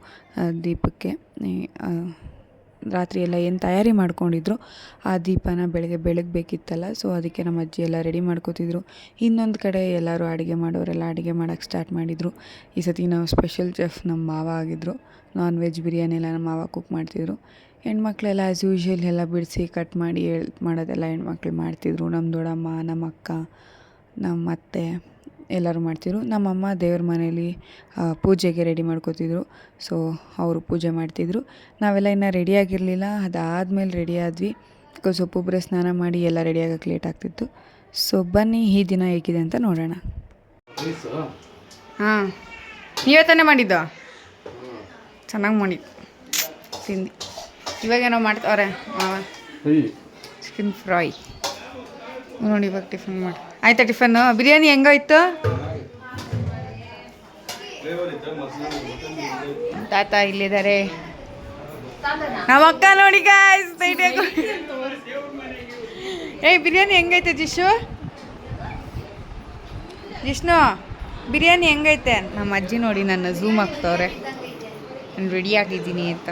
ದೀಪಕ್ಕೆ. ರಾತ್ರಿ ಎಲ್ಲ ಏನು ತಯಾರಿ ಮಾಡ್ಕೊಂಡಿದ್ರು ಆ ದೀಪನ ಬೆಳಗಬೇಕಿತ್ತಲ್ಲ, ಸೊ ಅದಕ್ಕೆ ನಮ್ಮ ಅಜ್ಜಿ ಎಲ್ಲ ರೆಡಿ ಮಾಡ್ಕೋತಿದ್ರು. ಇನ್ನೊಂದು ಕಡೆ ಎಲ್ಲರೂ ಅಡುಗೆ ಮಾಡೋರೆಲ್ಲ ಅಡುಗೆ ಮಾಡೋಕ್ಕೆ ಸ್ಟಾರ್ಟ್ ಮಾಡಿದರು. ಈ ಸತಿ ನಾವು ಸ್ಪೆಷಲ್ ಚೆಫ್ ನಮ್ಮ ಮಾವ ಆಗಿದ್ದರು. ನಾನ್ ವೆಜ್ ಬಿರಿಯಾನಿ ಎಲ್ಲ ನಮ್ಮ ಮಾವ ಕುಕ್ ಮಾಡ್ತಿದ್ರು. ಹೆಣ್ಮಕ್ಳೆಲ್ಲ ಆ್ಯಸ್ ಯೂಶ್ವಲ್ ಎಲ್ಲ ಬಿಡಿಸಿ ಕಟ್ ಮಾಡಿ ಮಾಡೋದೆಲ್ಲ ಹೆಣ್ಮಕ್ಳು ಮಾಡ್ತಿದ್ರು. ನಮ್ಮ ದೊಡ್ಡಮ್ಮ, ನಮ್ಮ ಅಕ್ಕ, ನಮ್ಮ ಅತ್ತೆ ಎಲ್ಲರೂ ಮಾಡ್ತಿದ್ರು. ನಮ್ಮಮ್ಮ ದೇವ್ರ ಮನೇಲಿ ಪೂಜೆಗೆ ರೆಡಿ ಮಾಡ್ಕೋತಿದ್ರು. ಸೊ ಅವರು ಪೂಜೆ ಮಾಡ್ತಿದ್ರು. ನಾವೆಲ್ಲ ಇನ್ನೂ ರೆಡಿಯಾಗಿರಲಿಲ್ಲ. ಅದಾದಮೇಲೆ ರೆಡಿ ಆದ್ವಿ. ಬಿಕಾಸ್ ಒಬ್ಬೊಬ್ಬರೇ ಸ್ನಾನ ಮಾಡಿ ಎಲ್ಲ ರೆಡಿ ಆಗೋಕ್ಕೆ ಲೇಟ್ ಆಗ್ತಿತ್ತು. ಸೊ ಬನ್ನಿ ಈ ದಿನ ಹೇಗಿದೆ ಅಂತ ನೋಡೋಣ. ಹಾಂ, ನೀವೇ ತಾನೇ ಮಾಡಿದ್ದು? ಚೆನ್ನಾಗಿ ಮಾಡಿ ತಿಂದು. ಇವಾಗೇನೋ ಮಾಡ್ತವ್ರೆ ಮಾವ, ಚಿಕನ್ ಫ್ರೈ ನೋಡಿ. ಇವಾಗ ಟಿಫನ್ ಮಾಡಿ ಆಯ್ತಾ? ಟಿಫನ್ನು ಬಿರಿಯಾನಿ ಹೆಂಗಾಯ್ತು? ತಾತ ಇಲ್ಲಿದ್ದಾರೆ, ನಮ್ಮ ಅಕ್ಕ ನೋಡಿ ಗಾಯ್ಸ್. ಏಯ್ ಬಿರಿಯಾನಿ ಹೆಂಗೈತೆ ಜಿಶು? ಜಿಷ್ಣು ಬಿರಿಯಾನಿ ಹೆಂಗೈತೆ? ನಮ್ಮ ಅಜ್ಜಿ ನೋಡಿ ನನ್ನ ಝೂಮ್ ಆಗ್ತವ್ರೆ ನಾನು ರೆಡಿ ಆಗಿದ್ದೀನಿ ಅಂತ.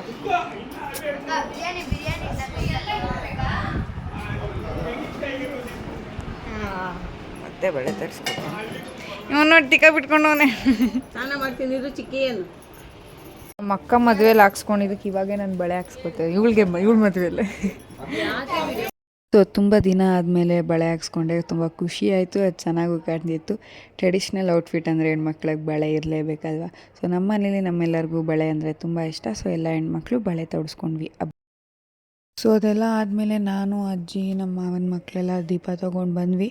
ಮತ್ತೆ ಬಳೆ ತರಿಸ್ಕೊತ ಇವನು ನೋಡಿ ಟಿಕ್ಕ ಬಿಟ್ಕೊಂಡವನೆ. ಸ್ನಾನ ಮಾಡ್ತೀನಿ ಚಿಕ್ಕೇನು ನಮ್ಮ ಅಕ್ಕ ಮದುವೆಯಲ್ಲಿ ಹಾಕ್ಸ್ಕೊಂಡಿದ್ದಕ್ಕೆ ಇವಾಗೇ ನಾನು ಬಳೆ ಹಾಕ್ಸ್ಕೊತೇವೆ ಇವಳ ಮದುವೆಯಲ್ಲೇ. ಸೊ ತುಂಬ ದಿನ ಆದಮೇಲೆ ಬಳೆ ಹಾಕ್ಸ್ಕೊಂಡೆ, ತುಂಬ ಖುಷಿ ಆಯಿತು. ಅದು ಚೆನ್ನಾಗೂ ಕಾಣ್ತಿತ್ತು. ಟ್ರೆಡಿಷ್ನಲ್ ಔಟ್ಫಿಟ್ ಅಂದರೆ ಹೆಣ್ಮಕ್ಳಿಗೆ ಬಳೆ ಇರಲೇಬೇಕಲ್ವ. ಸೊ ನಮ್ಮ ಮನೇಲಿ ನಮ್ಮೆಲ್ಲರಿಗೂ ಬಳೆ ಅಂದರೆ ತುಂಬ ಇಷ್ಟ. ಸೊ ಎಲ್ಲ ಹೆಣ್ಮಕ್ಳು ಬಳೆ ತೊಡಿಸ್ಕೊಂಡ್ವಿ. ಸೊ ಅದೆಲ್ಲ ಆದಮೇಲೆ ನಾನು, ಅಜ್ಜಿ, ನಮ್ಮ ಮಾವನ ಮಕ್ಕಳೆಲ್ಲ ದೀಪ ತೊಗೊಂಡು ಬಂದ್ವಿ.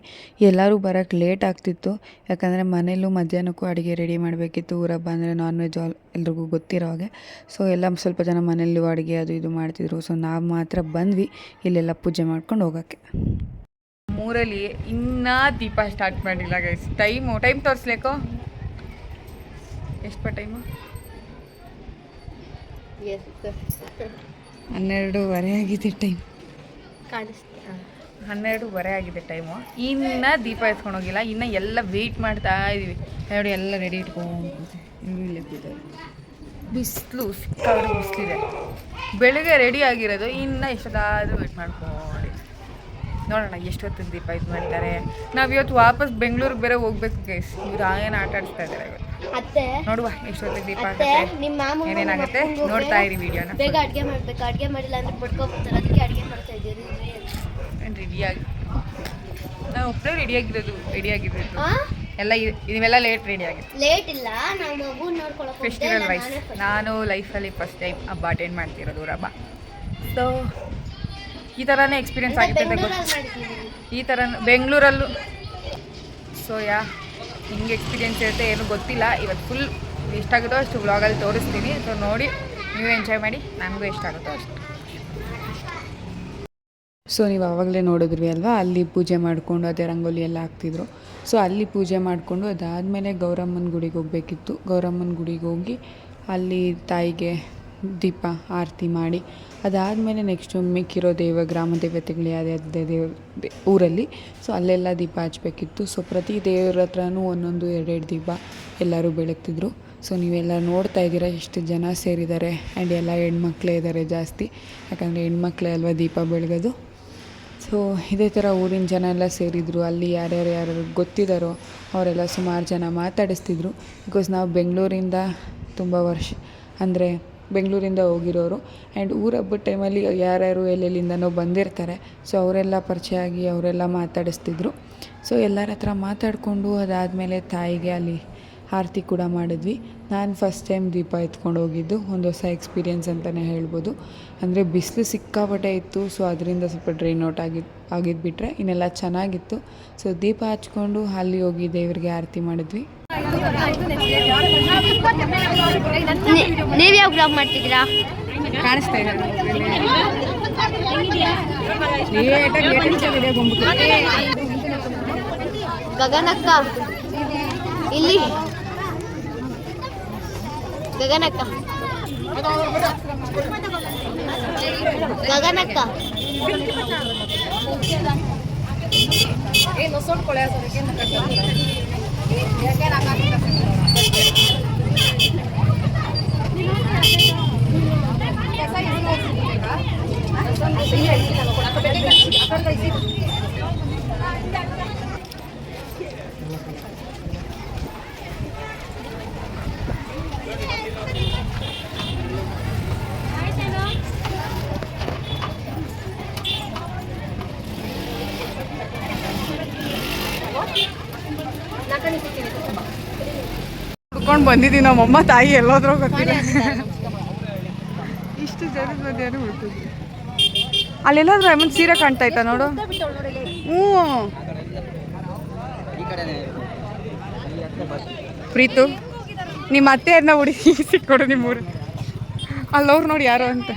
ಎಲ್ಲರೂ ಬರೋಕ್ಕೆ ಲೇಟ್ ಆಗ್ತಿತ್ತು, ಯಾಕಂದರೆ ಮನೇಲೂ ಮಧ್ಯಾಹ್ನಕ್ಕೂ ಅಡುಗೆ ರೆಡಿ ಮಾಡಬೇಕಿತ್ತು. ಊರಬ್ಬ ಅಂದರೆ ನಾನ್ ವೆಜ್ ಎಲ್ರಿಗೂ ಗೊತ್ತಿರೋ ಹಾಗೆ. ಸೊ ಎಲ್ಲ ಸ್ವಲ್ಪ ಜನ ಮನೇಲೂ ಅಡುಗೆ ಅದು ಇದು ಮಾಡ್ತಿದ್ರು. ಸೊ ನಾವು ಮಾತ್ರ ಬಂದ್ವಿ ಇಲ್ಲೆಲ್ಲ ಪೂಜೆ ಮಾಡ್ಕೊಂಡು ಹೋಗೋಕ್ಕೆ. ಮೂರಲ್ಲಿ ಇನ್ನೂ ದೀಪ ಸ್ಟಾರ್ಟ್ ಮಾಡಿಲ್ಲ ಗೈಸ್. ಟೈಮ್ ತೋರಿಸ್ಲೇಕೋ? ಎಷ್ಟು ಟೈಮು? 12:30 ಆಗಿದೆ ಟೈಮ್. 12:30 ಆಗಿದೆ ಟೈಮು. ಇನ್ನು ದೀಪ ಎತ್ಕೊಂಡು ಹೋಗಿಲ್ಲ. ಇನ್ನು ಎಲ್ಲ ವೆಯ್ಟ್ ಮಾಡ್ತಾ ಇದ್ದೀವಿ ನೋಡಿ. ಎಲ್ಲ ರೆಡಿ ಇಟ್ಕೊಂಡು ಇಲ್ಲೇ ಕೂತಾರೆ. ಬಿಸಿಲು ಸಿಕ್ಕಾದ್ರೆ ಬಿಸಿಲಿದೆ. ಬೆಳಗ್ಗೆ ರೆಡಿ ಆಗಿರೋದು, ಇನ್ನು ಎಷ್ಟೊತ್ತಾದರೂ ವೆಯ್ಟ್ ಮಾಡ್ಕೊಂಡು ನೋಡೋಣ ಎಷ್ಟೊತ್ತಿಗೆ ದೀಪ ಇದು ಮಾಡ್ತಾರೆ. ನಾವು ಇವತ್ತು ವಾಪಸ್ ಬೆಂಗಳೂರಿಗೆ ಬೇರೆ ಹೋಗ್ಬೇಕು ಗೈಸ್. ಇವ್ರು ಏನು ಆಟ ಆಡಿಸ್ತಾ ಇದ್ದಾರೆ ಇವತ್ತು. ನೋಡುವ ಎಷ್ಟೊತ್ತಿಗೆ ದೀಪ ಆಗುತ್ತೆ, ಏನೇನಾಗುತ್ತೆ ನೋಡ್ತಾ ಇರಿ ವಿಡಿಯೋನ. ಬೇಗ ಅಡುಗೆ ಮಾಡಬೇಕು, ಅಡುಗೆ ಮಾಡಿಲ್ಲ ಅಂದ್ರೆ ಪಡ್ಕೊಬಿಡ್ತಾರೆ. ಅದಕ್ಕೆ ಅಡುಗೆ ಮಾಡ್ತಾ ಇದ್ದೀರಿ. ರೆಡಿಯಾಗಿ ನಾವು ಒಬ್ಬರೇ ರೆಡಿಯಾಗಿರೋದು ಎಲ್ಲ ಇದೆಲ್ಲ ಲೇಟ್ ರೆಡಿ ಆಗಿದೆ. ಲೇಟ್ ಇಲ್ಲ, ನಾವು ಮಗು ನೋಡ್ಕೊಳ್ಳೋಕೆ ಫೆಸ್ಟಿವಲ್ ವೈಸ್ ನಾನು ಲೈಫಲ್ಲಿ ಫಸ್ಟ್ ಟೈಮ್ ಹಬ್ಬ ಅಟೆಂಡ್ ಮಾಡ್ತಿರೋದು, ಊರ ಹಬ್ಬ. ಸೊ ಈ ಥರನೇ ಎಕ್ಸ್ಪೀರಿಯನ್ಸ್ ಆಗುತ್ತೆ ಅಂತ ಗೊತ್ತು. ಈ ಥರ ಬೆಂಗಳೂರಲ್ಲೂ. ಸೊ ಹಿಂಗೆ ಎಕ್ಸ್ಪೀರಿಯೆನ್ಸ್ ಇರುತ್ತೆ ಏನೂ ಗೊತ್ತಿಲ್ಲ. ಇವತ್ತು ಫುಲ್ ಎಷ್ಟಾಗುತ್ತೋ ಅಷ್ಟು ವ್ಲಾಗಲ್ಲಿ ತೋರಿಸ್ತೀನಿ. ಸೊ ನೋಡಿ ನೀವು ಎಂಜಾಯ್ ಮಾಡಿ, ನನಗೂ ಎಷ್ಟಾಗುತ್ತೋ ಅಷ್ಟು. ಸೊ ನೀವು ಆವಾಗಲೇ ನೋಡಿದ್ರಿ ಅಲ್ವಾ, ಅಲ್ಲಿ ಪೂಜೆ ಮಾಡಿಕೊಂಡು ಅದೇ ರಂಗೋಲಿ ಎಲ್ಲ ಹಾಕ್ತಿದ್ರು. ಸೊ ಅಲ್ಲಿ ಪೂಜೆ ಮಾಡಿಕೊಂಡು ಅದಾದಮೇಲೆ ಗೌರಮ್ಮನ ಗುಡಿಗೆ ಹೋಗಬೇಕಿತ್ತು. ಗೌರಮ್ಮನ ಗುಡಿಗೆ ಹೋಗಿ ಅಲ್ಲಿ ತಾಯಿಗೆ ದೀಪ ಆರತಿ ಮಾಡಿ ಅದಾದಮೇಲೆ ನೆಕ್ಸ್ಟು ಮಿಕ್ಕಿರೋ ಗ್ರಾಮ ದೇವತೆಗಳು ಯಾವುದೇ ಊರಲ್ಲಿ, ಸೊ ಅಲ್ಲೆಲ್ಲ ದೀಪ ಹಚ್ಚಬೇಕಿತ್ತು. ಸೊ ಪ್ರತಿ ದೇವ್ರ ಹತ್ರನೂ ಒಂದೊಂದು 2 ದೀಪ ಎಲ್ಲರೂ ಬೆಳಗ್ತಿದ್ರು. ಸೊ ನೀವೆಲ್ಲ ನೋಡ್ತಾ ಇದ್ದೀರಾ ಎಷ್ಟು ಜನ ಸೇರಿದ್ದಾರೆ. ಆ್ಯಂಡ್ ಎಲ್ಲ ಹೆಣ್ಮಕ್ಳೇ ಇದ್ದಾರೆ ಜಾಸ್ತಿ, ಯಾಕಂದರೆ ಹೆಣ್ಮಕ್ಳೇ ಅಲ್ವಾ ದೀಪ ಬೆಳಗೋದು. ಸೊ ಇದೇ ಥರ ಊರಿನ ಜನ ಎಲ್ಲ ಸೇರಿದರು. ಅಲ್ಲಿ ಯಾರು ಗೊತ್ತಿದ್ದಾರೋ ಅವರೆಲ್ಲ ಸುಮಾರು ಜನ ಮಾತಾಡಿಸ್ತಿದ್ರು. ಬಿಕಾಸ್ ನಾವು ಬೆಂಗಳೂರಿಂದ ತುಂಬ ವರ್ಷ ಅಂದರೆ ಬೆಂಗಳೂರಿಂದ ಹೋಗಿರೋರು. ಆ್ಯಂಡ್ ಊರ ಹಬ್ಬದ ಟೈಮಲ್ಲಿ ಯಾರ್ಯಾರು ಎಲ್ಲೆಲ್ಲಿಂದನೋ ಬಂದಿರ್ತಾರೆ. ಸೊ ಅವರೆಲ್ಲ ಪರಿಚಯ ಆಗಿ ಅವರೆಲ್ಲ ಮಾತಾಡಿಸ್ತಿದ್ರು. ಸೊ ಎಲ್ಲರ ಹತ್ರ ಮಾತಾಡಿಕೊಂಡು ಅದಾದಮೇಲೆ ತಾಯಿಗೆ ಅಲ್ಲಿ ಆರತಿ ಕೂಡ ಮಾಡಿದ್ವಿ. ನಾನು ಫಸ್ಟ್ ಟೈಮ್ ದೀಪ ಎತ್ಕೊಂಡು ಹೋಗಿದ್ದು ಒಂದು ಹೊಸ ಎಕ್ಸ್ಪೀರಿಯೆನ್ಸ್ ಅಂತಲೇ ಹೇಳ್ಬೋದು. ಅಂದರೆ ಬಿಸಿಲು ಸಿಕ್ಕಾಪಟ್ಟೆ ಇತ್ತು. ಸೊ ಅದರಿಂದ ಸ್ವಲ್ಪ ಡ್ರೈನ್ ಔಟ್ ಆಗಿದ್ಬಿಟ್ರೆ ಇನ್ನೆಲ್ಲ ಚೆನ್ನಾಗಿತ್ತು. ಸೊ ದೀಪ ಹಚ್ಕೊಂಡು ಅಲ್ಲಿ ಹೋಗಿ ದೇವರಿಗೆ ಆರತಿ ಮಾಡಿದ್ವಿ. ನೀವು ಯಾವ ಬ್ಲಾಗ್ ಮಾಡ್ತಿದ್ದೀರಾ? ಕಾಣಿಸ್ತಾ ಇದೆ ಗಗನಕ್ಕ ಇಲ್ಲಿ, ಗಗನಕ್ಕ ಹುಡ್ಕೊಂಡು ಬಂದಿದ್ದೀವಿ. ನಮ್ಮಮ್ಮ ತಾಯಿ ಎಲ್ಲೋದ್ರೂ ಗೊತ್ತಿಲ್ಲ. ಇಷ್ಟು ಜನದ ಮಧ್ಯೆ ಹುಡ್ಕಿದ್ವಿ. ಅಲ್ಲೆಲ್ಲಾದ್ರೂ ಅಮ್ಮನ ಸೀರೆ ಕಾಣ್ತಾ ಇತ್ತಾ ನೋಡು. ಹ್ಞೂ ಪ್ರೀತು ನಿಮ್ಮ ಅತ್ತೆಯನ್ನ ಹುಡುಗಿ ಸಿಕ್ಕೊಡು ನಿಮ್ಮೂರು. ಅಲ್ಲವ್ರು ನೋಡಿ ಯಾರು ಅಂತ.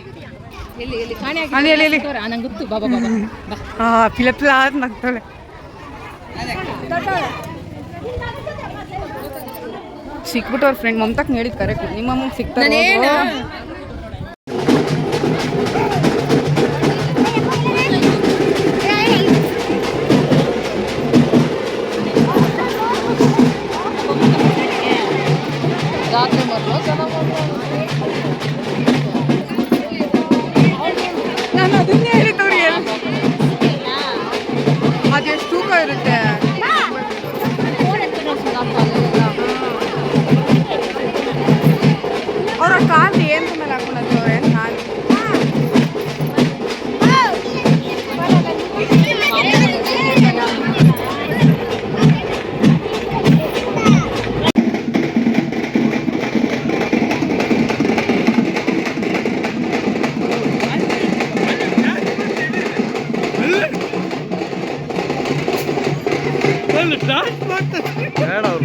ಹಾಂ ಪಿಲಪಿಲ ಅಂತ ನಗ್ತಾಳೆ. ಸಿಕ್ಬಿಟ್ಟು ಅವ್ರ ಫ್ರೆಂಡ್ ಮಮತಾಕ್ ಹೇಳಿದ್ ಕರೆಕ್ಟ್. ನಿಮ್ಮ ಅಮ್ಮಗೆ ಸಿಗ್ತಾರೆ. ನಾನು ಅದನ್ನೇ ಹೇಳಿದ್ದವ್ರಿ. ಅದೆಷ್ಟು ತೂಕ ಇರುತ್ತೆ. ಅವ್ರ ಕಾಲು ಏನು ಮೇಲೆ ಹಾಕೊಂಡವ್ರೆ ಕಾಲು.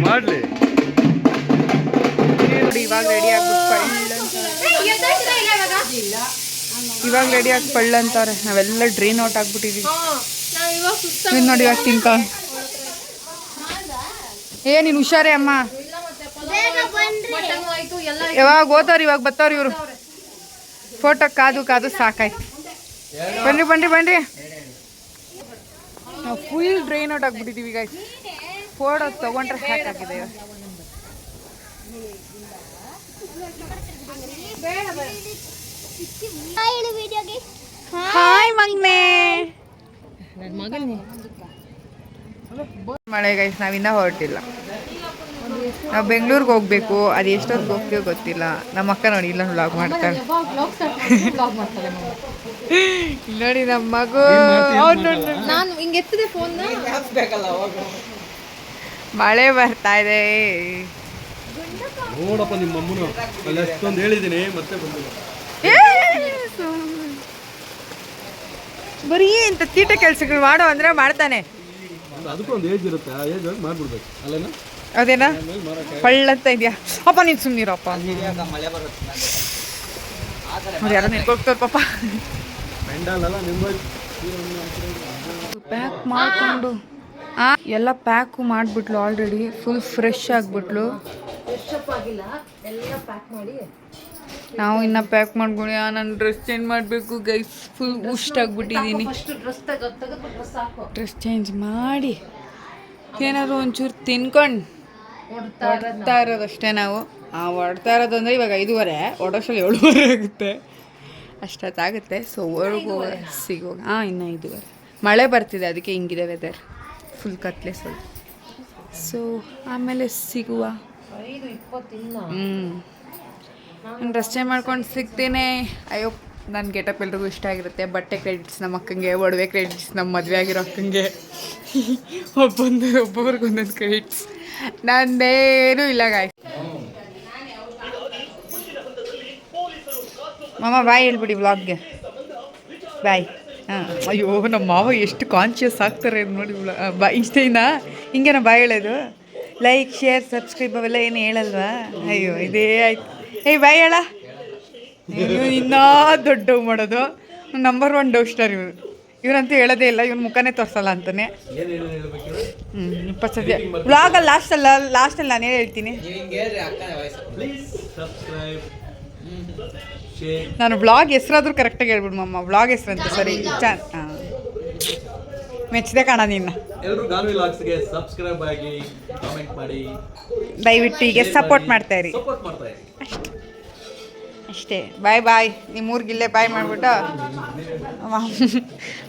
ಮಾಡ್ಲಿ ನೋಡಿ ಇವಾಗ ರೆಡಿ ಆಗ್ಬಿಟ್ಟು ಇವಾಗ ರೆಡಿ ಆಗಿ ಪಳ್ಳ ಅಂತಾರೆ. ನಾವೆಲ್ಲ ಡ್ರೈನ್ ಔಟ್ ಆಗ್ಬಿಟ್ಟಿದೀವಿ. ನೀನು ನೋಡಿ ಇವಾಗ ತಿನ್ಕ. ನೀನು ಹುಷಾರೇ ಅಮ್ಮ. ಯಾವಾಗ ಓದೋರು ಇವಾಗ ಬತ್ತವ್ರು ಇವರು. ಫೋಟೋ ಕಾದು ಕಾದು ಸಾಕಾಯ್ತು. ಬನ್ನಿ ಬನ್ನಿ ಬನ್ನಿ. ನಾವು ಫುಲ್ ಡ್ರೈನ್ ಔಟ್ ಆಗ್ಬಿಟ್ಟಿದೀವಿ ಈಗ. ಫೋಟೋ ತಗೊಂಡ್ರೆ ಸಾಕಾಗಿದೆ. ಹಾಯ್ ಮಗ್ನೆ. ಮಳೆ ಗೈಸ್ ನಾವಿನ್ನ ಹೊರಟಿಲ್ಲ. ನಾವು ಬೆಂಗಳೂರಿಗೆ ಹೋಗ್ಬೇಕು. ಅದು ಎಷ್ಟೊತ್ತಿಗೆ ಹೋಗ್ತೀವೋ ಗೊತ್ತಿಲ್ಲ. ನಮ್ಮ ಅಕ್ಕ ನೋಡಿ ಇಲ್ಲ ವ್ಲಾಗ್ ಮಾಡ್ತಾಳೆ. ನೋಡಿ ನಮ್ಮ ಮಗು ನಾನು ಹಿಂಗೆ ಎತ್ತಿದೆ ಫೋನ್. ಮಳೆ ಬರ್ತಾ ಇದೆ. ನೋಡಪ್ಪ ನಿಮ್ಮ ಅಮ್ಮನು ಅಲ್ಲಿ ಅಷ್ಟೊಂದು ಹೇಳಿದ್ದೀನಿ ಮತ್ತೆ ಬಂದಿಲ್ಲ. ಬರೀ ಇಂಥ ತೀಟ ಕೆಲಸಗಳು ಮಾಡೋ ಅಂದ್ರೆ ಮಾಡ್ತಾನೆ. ಅದಕ್ಕೂ ಒಂದು ಏಜ್ ಇರುತ್ತೆ. ಆ ಏಜ್ ಮಾಡ್ಬಿಡ್ಬೇಕು ಅಲ್ಲೇನ. ಅದೇನಾ ಪಳ್ಳಂತ ಇದೆಯಾ ಅಪ್ಪ. ನೀನು ಸುಮ್ಮನಿರಪ್ಪ. ಅವ್ರು ಯಾರೋ ನಿಂತ್ಕೋಗ್ತಾರೆ ಪಾಪ. ಪ್ಯಾಕ್ ಮಾಡಿಕೊಂಡು ಎಲ್ಲ ಪ್ಯಾಕು ಮಾಡಿಬಿಟ್ಲು. ಆಲ್ರೆಡಿ ಫುಲ್ ಫ್ರೆಶ್ ಆಗಿಬಿಟ್ಲು. ನಾವು ಇನ್ನು ಪ್ಯಾಕ್ ಮಾಡ್ಕೊಂಡು ನಾನು ಡ್ರೆಸ್ ಚೇಂಜ್ ಮಾಡಬೇಕು ಗೈಸ್. ಫುಲ್ ಉಷ್ಟ್ ಆಗಿಬಿಟ್ಟಿದ್ದೀನಿ. ಡ್ರೆಸ್ ಚೇಂಜ್ ಮಾಡಿ ಏನಾದ್ರು ಒಂಚೂರು ತಿನ್ಕೊಂಡು ಹೊಡ್ತಾ ಇರೋದಷ್ಟೇ ನಾವು. ಹೊಡ್ತಾ ಇರೋದು ಅಂದರೆ ಇವಾಗ 5:30, ಹೊಡೋಷ್ಟಲ್ಲಿ 7:30 ಆಗುತ್ತೆ. ಅಷ್ಟೊತ್ತಾಗುತ್ತೆ. ಸೊ ಹೊರಗೆ ಸಿಗೋಗ ಇನ್ನು 5:30. ಮಳೆ ಬರ್ತಿದೆ ಅದಕ್ಕೆ ಹಿಂಗಿದೆ ವೆದರ್. ಫುಲ್ ಕತ್ಲೆ ಸ್ವಲ್ಪ. ಸೊ ಆಮೇಲೆ ಸಿಗುವ. ನಾನು ಡ್ರೆಸ್ ಚೇಂಜ್ ಮಾಡ್ಕೊಂಡು ಸಿಗ್ತೀನಿ. ಅಯ್ಯೋ ನನ್ನ ಗೆಟಪ್ ಎಲ್ರಿಗೂ ಇಷ್ಟ ಆಗಿರುತ್ತೆ. ಬಟ್ಟೆ ಕ್ರೆಡಿಟ್ಸ್ ನಮ್ಮ ಅಕ್ಕಂಗೆ, ಒಡವೆ ಕ್ರೆಡಿಟ್ಸ್ ನಮ್ಮ ಮದುವೆ ಆಗಿರೋ ಅಕ್ಕಂಗೆ. ಒಬ್ಬೊಬ್ರಿಗೆ ಒಂದೊಂದು ಕ್ರೆಡಿಟ್ಸ್. ನಂದೇನೂ ಇಲ್ಲ ಗಾಯ್. ಮಾಮ ಬಾಯ್ ಹೇಳ್ಬಿಡಿ ವ್ಲಾಗ್ಗೆ. ಬಾಯ್. ಹಾಂ ಅಯ್ಯೋ ನಮ್ಮ ಮಾವ ಎಷ್ಟು ಕಾನ್ಷಿಯಸ್ ಆಗ್ತಾರೆ ನೋಡಿ. ಬಾಯ್ ಇಷ್ಟೇನಾ ಹಿಂಗೇನ ಬಾಯ್ ಹೇಳೋದು? ಲೈಕ್ ಶೇರ್ ಸಬ್ಸ್ಕ್ರೈಬ್ ಅವೆಲ್ಲ ಏನು ಹೇಳಲ್ವಾ? ಅಯ್ಯೋ ಇದೇ ಆಯ್ತು. ಬಾಯ್ ಹೇಳ. ಇನ್ನೂ ದೊಡ್ಡ ಮಾಡೋದು. ನಂಬರ್ 1 ಡವ್ ಸ್ಟಾರ್ ಇವರು. ಇವರಂತೂ ಹೇಳೋದೇ ಇಲ್ಲ. ಇವ್ನ ಮುಖನೇ ತೋರಿಸಲ್ಲ ಅಂತಾನೆ. 20 ಸತಿ ವ್ಲಾಗಲ್ಲಿ ಲಾಸ್ಟಲ್ಲಿ ನಾನೇ ಹೇಳ್ತೀನಿ. ನಾನು ವ್ಲಾಗ್ ಹೆಸರಾದ್ರೂ ಕರೆಕ್ಟಾಗಿ ಹೇಳ್ಬಿಡು ಮಮ್ಮ. ವ್ಲಾಗ್ ಹೆಸರಂತ ಸರಿ ಮೆಚ್ಚಿದೆ ಕಾಣ ನಿನ್ನ. ಎಲ್ಲರೂ ಗಾನ್ವಿ ವ್ಲಾಗ್ಸ್ಗೆ ಸಬ್ಸ್ಕ್ರೈಬ್ ಆಗಿ ಕಾಮೆಂಟ್ ಮಾಡಿ ದಯವಿಟ್ಟು ಹೀಗೆ ಸಪೋರ್ಟ್ ಮಾಡ್ತಾ ಇರಿ. ಅಷ್ಟೇ. ಬಾಯ್ ಬಾಯ್. ನಿಮ್ಮೂರ್ಗಿಲ್ಲೇ ಬಾಯ್ ಮಾಡಿಬಿಟ್ಟು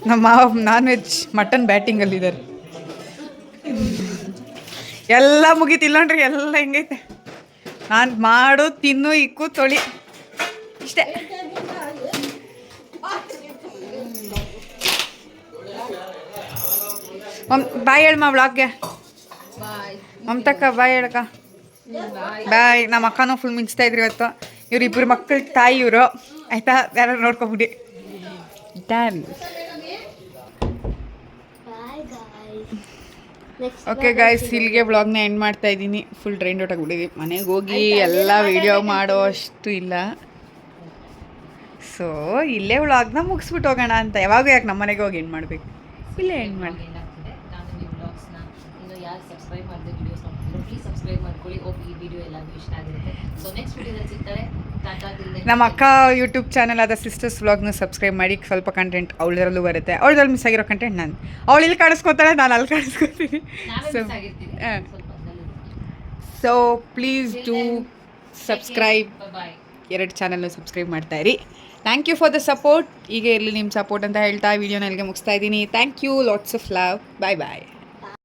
ನಮ್ಮ ಮಾವ ನಾನ್ ವೆಜ್ ಮಟನ್ ಬ್ಯಾಟಿಂಗಲ್ಲಿದ್ದಾರೆ. ಎಲ್ಲ ಮುಗೀತಿಲ್ಲ ನೋಡ್ರಿ. ಎಲ್ಲ ಹೆಂಗೈತೆ. ನಾನು ಮಾಡು ತಿನ್ನು ಇಕ್ಕು ತೊಳಿ ಇಷ್ಟೇ. ಬಾಯ್ ಹೇಳಮ್ಮ ವ್ಲಾಗ್ಗೆ. ಮಮತಕ್ಕ ಬಾಯ್ ಹೇಳಕ್ಕ. ಬಾಯ್. ನಮ್ಮ ಅಕ್ಕನೂ ಫುಲ್ ಮಿಂಚ್ತಾ ಇದ್ರಿ ಇವತ್ತು. ಇವ್ರಿಬ್ಬರು ಮಕ್ಕಳ ತಾಯಿ ಇವರು. ಆಯಿತಾ? ಯಾರು ನೋಡ್ಕೊಬಿಡಿ. Done. Bye guys. Next okay guys, ಇಲ್ಲಿಗೆ ವ್ಲಾಗ್ನ ಎಂಡ್ ಮಾಡ್ತಾ ಇದ್ದೀನಿ. ಫುಲ್ ಟ್ರೈನ್ ಔಟ್ ಆಗಿಬಿಟ್ಟಿದ್ವಿ. ಮನೆಗೆ ಹೋಗಿ ಎಲ್ಲ ವಿಡಿಯೋ ಮಾಡೋ ಅಷ್ಟು ಇಲ್ಲ. ಸೊ ಇಲ್ಲೇ ವ್ಲಾಗ್ನ ಮುಗಿಸ್ಬಿಟ್ಟು ಹೋಗೋಣ ಅಂತ. ಯಾವಾಗ ಯಾಕೆ ನಮ್ಮ ಮನೆಗೆ ಹೋಗಿ ಎಂಡ್ ಮಾಡಬೇಕು, ಇಲ್ಲೇ ಎಂಡ್ ಮಾಡಿ. ನಾನು ನೀವು ವ್ಲಾಗ್ಸ್ನ ಇನ್ನು ಯಾರು ಸಬ್ಸ್ಕ್ರೈಬ್ ಮಾಡಿದೆ ವೀಡಿಯೋಸ್ ನೋಡ್ತಿದ್ರು ಪ್ಲೀಸ್ ಸಬ್ಸ್ಕ್ರೈಬ್ ಮಾಡ್ಕೊಳ್ಳಿ. ಹೋಗಿ ಈ ವಿಡಿಯೋ ಎಲ್ಲರಿಗೂ ಇಷ್ಟ ಆಗಿರುತ್ತೆ. ಸೊ ನೆಕ್ಸ್ಟ್ ವಿಡಿಯೋದಲ್ಲಿ ಸಿಗ್ತಾರೆ. ನಮ್ಮ ಅಕ್ಕ ಯೂಟ್ಯೂಬ್ ಚಾನಲ್ ಆದ ಸಿಸ್ಟರ್ಸ್ ವ್ಲಾಗ್ನ ಸಬ್ಸ್ಕ್ರೈಬ್ ಮಾಡಿ. ಸ್ವಲ್ಪ ಕಂಟೆಂಟ್ ಅವಳದ್ರಲ್ಲೂ ಬರುತ್ತೆ. ಅವಳದ್ರಲ್ಲಿ ಮಿಸ್ ಆಗಿರೋ ಕಂಟೆಂಟ್ ನಾನು, ಅವಳು ಇಲ್ಲಿ ಕಾಣಿಸ್ಕೊತಾಳೆ, ನಾನು ಅಲ್ಲಿ ಕಾಣಿಸ್ಕೊತೀನಿ. So please do subscribe. Bye. 2 ಚಾನಲ್ನ ಸಬ್ಸ್ಕ್ರೈಬ್ ಮಾಡ್ತಾ ಇರಿ. Thank you for the support. ಹೀಗೆ ಇರಲಿ ನಿಮ್ಮ ಸಪೋರ್ಟ್ ಅಂತ ಹೇಳ್ತಾ ವಿಡಿಯೋನ ಇಲ್ಲಿಗೆ ಮುಗಿಸ್ತಾ ಇದ್ದೀನಿ. Thank you, lots of love. Bye bye.